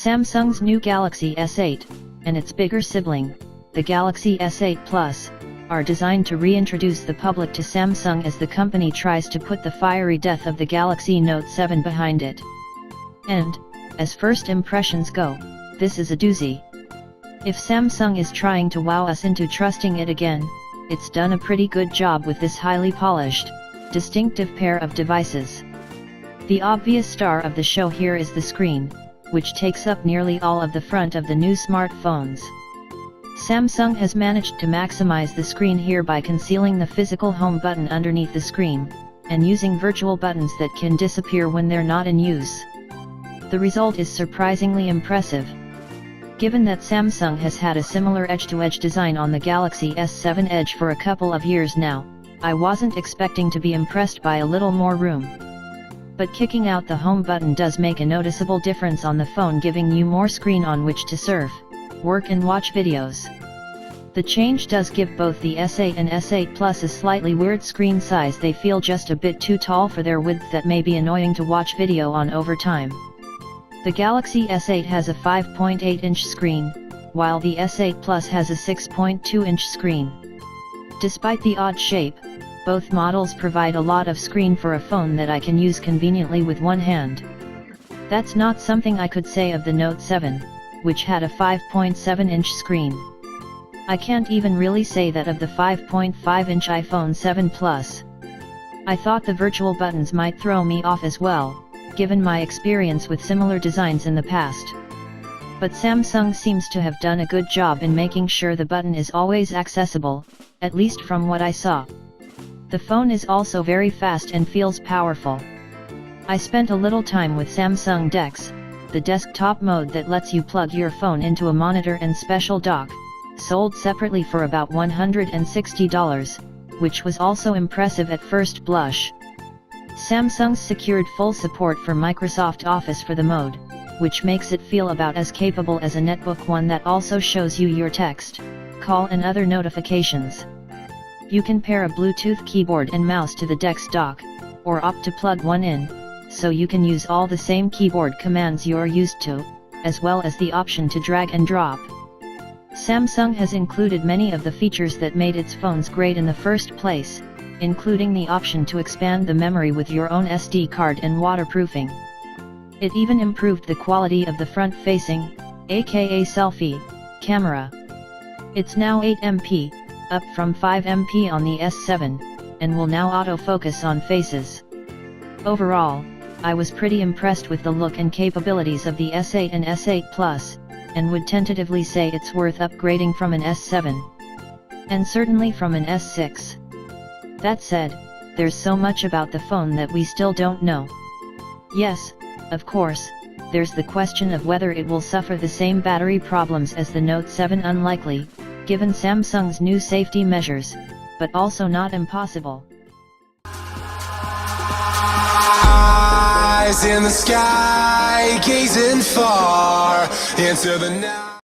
Samsung's new Galaxy S8, and its bigger sibling, the Galaxy S8 Plus, are designed to reintroduce the public to Samsung as the company tries to put the fiery death of the Galaxy Note 7 behind it. And, as first impressions go, this is a doozy. If Samsung is trying to wow us into trusting it again, it's done a pretty good job with this highly polished, distinctive pair of devices. The obvious star of the show here is the screen, which takes up nearly all of the front of the new smartphones. Samsung has managed to maximize the screen here by concealing the physical home button underneath the screen, and using virtual buttons that can disappear when they're not in use. The result is surprisingly impressive. Given that Samsung has had a similar edge-to-edge design on the Galaxy S7 Edge for a couple of years now, I wasn't expecting to be impressed by a little more room. But kicking out the home button does make a noticeable difference on the phone, giving you more screen on which to surf, work and watch videos. The change does give both the S8 and S8 Plus a slightly weird screen size. They feel just a bit too tall for their width that may be annoying to watch video on over time. The Galaxy S8 has a 5.8-inch screen, while the S8 Plus has a 6.2-inch screen. Despite the odd shape, both models provide a lot of screen for a phone that I can use conveniently with one hand. That's not something I could say of the Note 7, which had a 5.7-inch screen. I can't even really say that of the 5.5-inch iPhone 7 Plus. I thought the virtual buttons might throw me off as well, given my experience with similar designs in the past. But Samsung seems to have done a good job in making sure the button is always accessible, at least from what I saw. The phone is also very fast and feels powerful. I spent a little time with Samsung DeX, the desktop mode that lets you plug your phone into a monitor and special dock, sold separately for about $160, which was also impressive at first blush. Samsung's secured full support for Microsoft Office for the mode, which makes it feel about as capable as a netbook one that also shows you your text, call and other notifications. You can pair a Bluetooth keyboard and mouse to the DeX dock, or opt to plug one in, so you can use all the same keyboard commands you're used to, as well as the option to drag and drop. Samsung has included many of the features that made its phones great in the first place, including the option to expand the memory with your own SD card and waterproofing. It even improved the quality of the front-facing, aka selfie, camera. It's now 8MP, up from 5MP on the S7, and will now autofocus on faces. Overall, I was pretty impressed with the look and capabilities of the S8 and S8 Plus, and would tentatively say it's worth upgrading from an S7. And certainly from an S6. That said, there's so much about the phone that we still don't know. Yes, of course, there's the question of whether it will suffer the same battery problems as the Note 7. Unlikely, given Samsung's new safety measures, but also not impossible. Eyes in the sky, gazing far into the night.